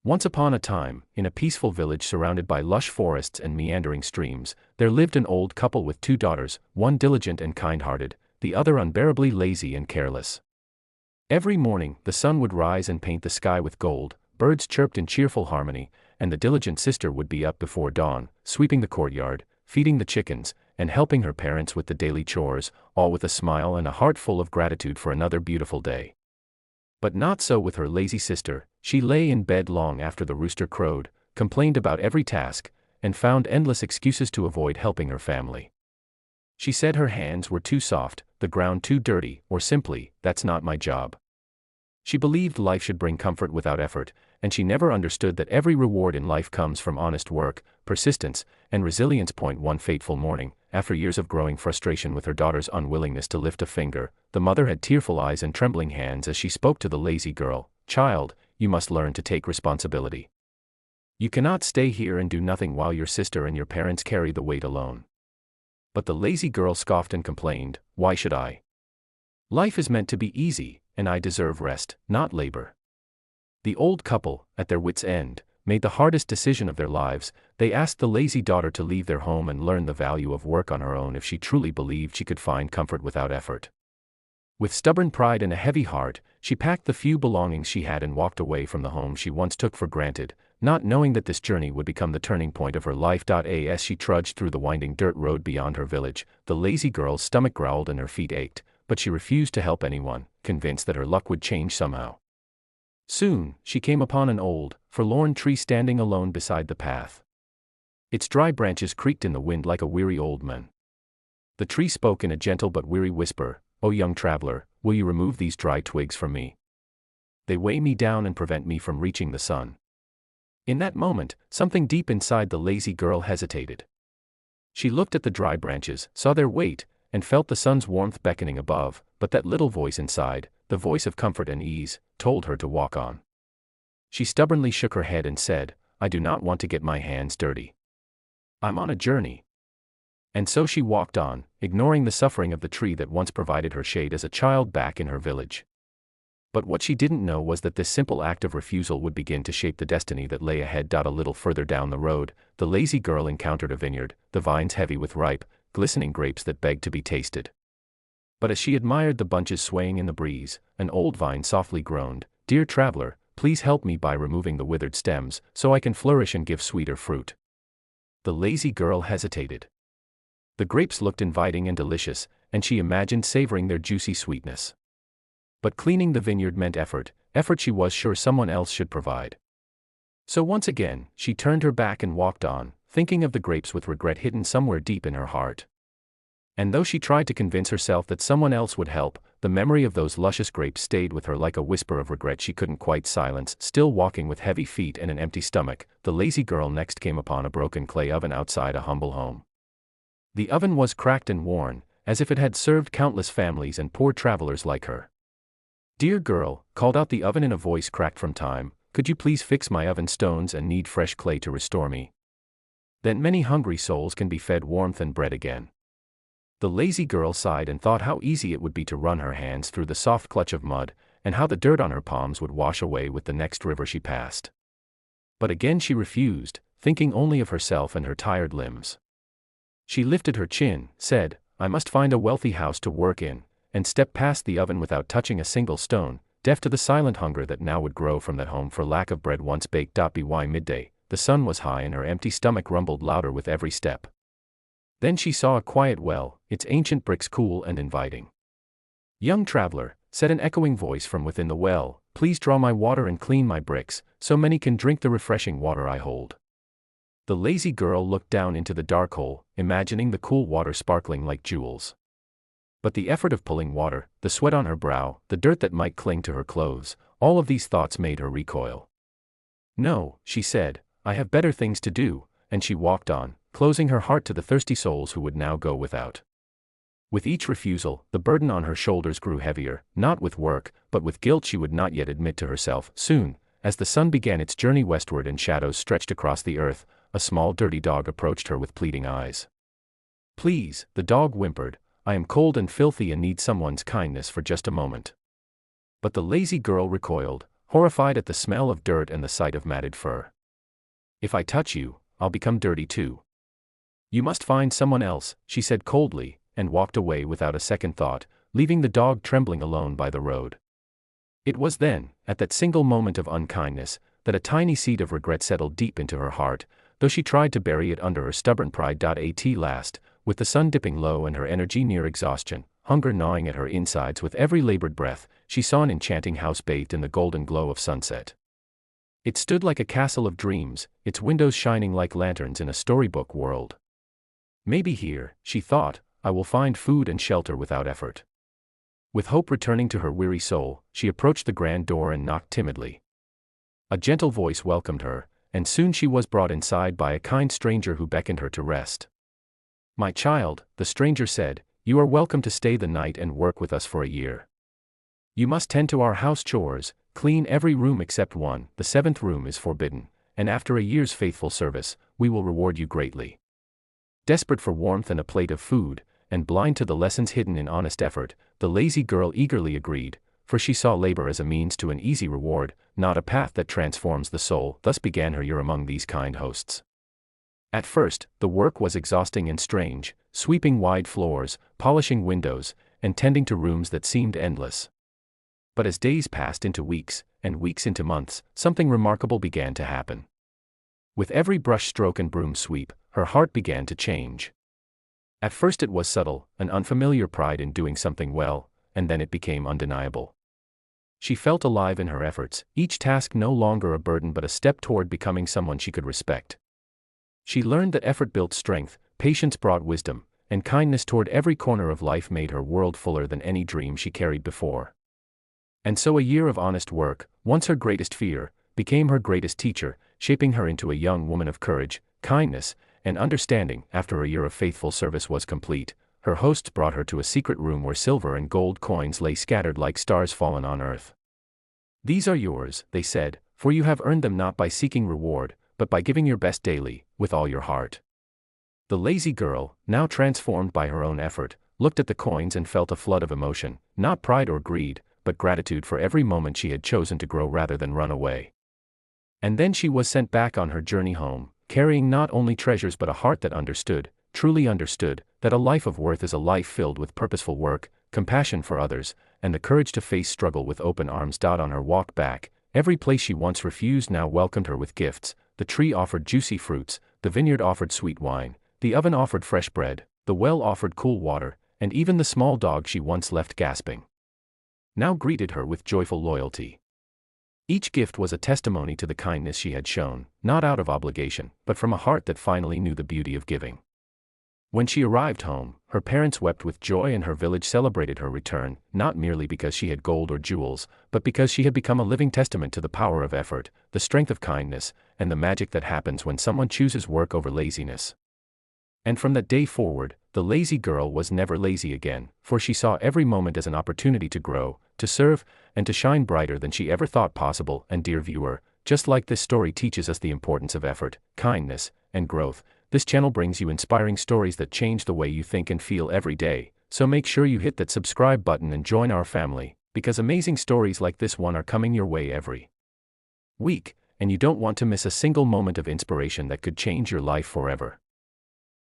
Once upon a time, in a peaceful village surrounded by lush forests and meandering streams, there lived an old couple with two daughters, one diligent and kind-hearted, the other unbearably lazy and careless. Every morning, the sun would rise and paint the sky with gold, birds chirped in cheerful harmony, and the diligent sister would be up before dawn, sweeping the courtyard, feeding the chickens, and helping her parents with the daily chores, all with a smile and a heart full of gratitude for another beautiful day. But not so with her lazy sister. She lay in bed long after the rooster crowed, complained about every task, and found endless excuses to avoid helping her family. She said her hands were too soft, the ground too dirty, or simply, "That's not my job." She believed life should bring comfort without effort, and she never understood that every reward in life comes from honest work, persistence, and resilience. One fateful morning, after years of growing frustration with her daughter's unwillingness to lift a finger, the mother had tearful eyes and trembling hands as she spoke to the lazy girl. "Child, you must learn to take responsibility. You cannot stay here and do nothing while your sister and your parents carry the weight alone." But the lazy girl scoffed and complained, "Why should I? Life is meant to be easy, and I deserve rest, not labor." The old couple, at their wits' end, made the hardest decision of their lives. They asked the lazy daughter to leave their home and learn the value of work on her own if she truly believed she could find comfort without effort. With stubborn pride and a heavy heart, she packed the few belongings she had and walked away from the home she once took for granted, not knowing that this journey would become the turning point of her life. As she trudged through the winding dirt road beyond her village, the lazy girl's stomach growled and her feet ached, but she refused to help anyone, convinced that her luck would change somehow. Soon, she came upon an old, forlorn tree standing alone beside the path. Its dry branches creaked in the wind like a weary old man. The tree spoke in a gentle but weary whisper, "O young traveler, will you remove these dry twigs from me? They weigh me down and prevent me from reaching the sun." In that moment, something deep inside the lazy girl hesitated. She looked at the dry branches, saw their weight, and felt the sun's warmth beckoning above, but that little voice inside, the voice of comfort and ease, told her to walk on. She stubbornly shook her head and said, "I do not want to get my hands dirty. I'm on a journey." And so she walked on, ignoring the suffering of the tree that once provided her shade as a child back in her village. But what she didn't know was that this simple act of refusal would begin to shape the destiny that lay ahead. A little further down the road, the lazy girl encountered a vineyard, the vines heavy with ripe, glistening grapes that begged to be tasted. But as she admired the bunches swaying in the breeze, an old vine softly groaned, "Dear traveler, please help me by removing the withered stems, so I can flourish and give sweeter fruit." The lazy girl hesitated. The grapes looked inviting and delicious, and she imagined savoring their juicy sweetness. But cleaning the vineyard meant effort she was sure someone else should provide. So once again, she turned her back and walked on, thinking of the grapes with regret hidden somewhere deep in her heart. And though she tried to convince herself that someone else would help, the memory of those luscious grapes stayed with her like a whisper of regret she couldn't quite silence. Still walking with heavy feet and an empty stomach, the lazy girl next came upon a broken clay oven outside a humble home. The oven was cracked and worn, as if it had served countless families and poor travelers like her. "Dear girl," called out the oven in a voice cracked from time, "could you please fix my oven stones and need fresh clay to restore me? Then many hungry souls can be fed warmth and bread again." The lazy girl sighed and thought how easy it would be to run her hands through the soft clutch of mud, and how the dirt on her palms would wash away with the next river she passed. But again she refused, thinking only of herself and her tired limbs. She lifted her chin, said, "I must find a wealthy house to work in," and stepped past the oven without touching a single stone, deaf to the silent hunger that now would grow from that home for lack of bread once baked. By midday, the sun was high and her empty stomach rumbled louder with every step. Then she saw a quiet well, its ancient bricks cool and inviting. "Young traveler," said an echoing voice from within the well, "please draw my water and clean my bricks, so many can drink the refreshing water I hold." The lazy girl looked down into the dark hole, imagining the cool water sparkling like jewels. But the effort of pulling water, the sweat on her brow, the dirt that might cling to her clothes, all of these thoughts made her recoil. "No," she said, "I have better things to do," and she walked on, closing her heart to the thirsty souls who would now go without. With each refusal, the burden on her shoulders grew heavier, not with work, but with guilt she would not yet admit to herself. Soon, as the sun began its journey westward and shadows stretched across the earth, a small dirty dog approached her with pleading eyes. "Please," the dog whimpered, "I am cold and filthy and need someone's kindness for just a moment." But the lazy girl recoiled, horrified at the smell of dirt and the sight of matted fur. "If I touch you, I'll become dirty too." "You must find someone else," she said coldly, and walked away without a second thought, leaving the dog trembling alone by the road. It was then, at that single moment of unkindness, that a tiny seed of regret settled deep into her heart, though she tried to bury it under her stubborn pride. At last, with the sun dipping low and her energy near exhaustion, hunger gnawing at her insides with every labored breath, she saw an enchanting house bathed in the golden glow of sunset. It stood like a castle of dreams, its windows shining like lanterns in a storybook world. "Maybe here," she thought, "I will find food and shelter without effort." With hope returning to her weary soul, she approached the grand door and knocked timidly. A gentle voice welcomed her, and soon she was brought inside by a kind stranger who beckoned her to rest. "My child," the stranger said, "you are welcome to stay the night and work with us for a year. You must tend to our house chores, clean every room except one, the seventh room is forbidden, and after a year's faithful service, we will reward you greatly." Desperate for warmth and a plate of food, and blind to the lessons hidden in honest effort, the lazy girl eagerly agreed, for she saw labor as a means to an easy reward, not a path that transforms the soul. Thus began her year among these kind hosts. At first, the work was exhausting and strange, sweeping wide floors, polishing windows, and tending to rooms that seemed endless. But as days passed into weeks, and weeks into months, something remarkable began to happen. With every brush stroke and broom sweep, her heart began to change. At first it was subtle, an unfamiliar pride in doing something well, and then it became undeniable. She felt alive in her efforts, each task no longer a burden but a step toward becoming someone she could respect. She learned that effort built strength, patience brought wisdom, and kindness toward every corner of life made her world fuller than any dream she carried before. And so a year of honest work, once her greatest fear, became her greatest teacher, shaping her into a young woman of courage, kindness, and understanding. After a year of faithful service was complete, her hosts brought her to a secret room where silver and gold coins lay scattered like stars fallen on earth. "These are yours," they said, "for you have earned them not by seeking reward, but by giving your best daily, with all your heart." The lazy girl, now transformed by her own effort, looked at the coins and felt a flood of emotion, not pride or greed, but gratitude for every moment she had chosen to grow rather than run away. And then she was sent back on her journey home, carrying not only treasures but a heart that understood, truly understood, that a life of worth is a life filled with purposeful work, compassion for others, and the courage to face struggle with open arms. On her walk back, every place she once refused now welcomed her with gifts. The tree offered juicy fruits, the vineyard offered sweet wine, the oven offered fresh bread, the well offered cool water, and even the small dog she once left gasping now greeted her with joyful loyalty. Each gift was a testimony to the kindness she had shown, not out of obligation, but from a heart that finally knew the beauty of giving. When she arrived home, her parents wept with joy and her village celebrated her return, not merely because she had gold or jewels, but because she had become a living testament to the power of effort, the strength of kindness, and the magic that happens when someone chooses work over laziness. And from that day forward, the lazy girl was never lazy again, for she saw every moment as an opportunity to grow, to serve, and to shine brighter than she ever thought possible. And dear viewer, just like this story teaches us the importance of effort, kindness, and growth, this channel brings you inspiring stories that change the way you think and feel every day. So make sure you hit that subscribe button and join our family, because amazing stories like this one are coming your way every week, and you don't want to miss a single moment of inspiration that could change your life forever.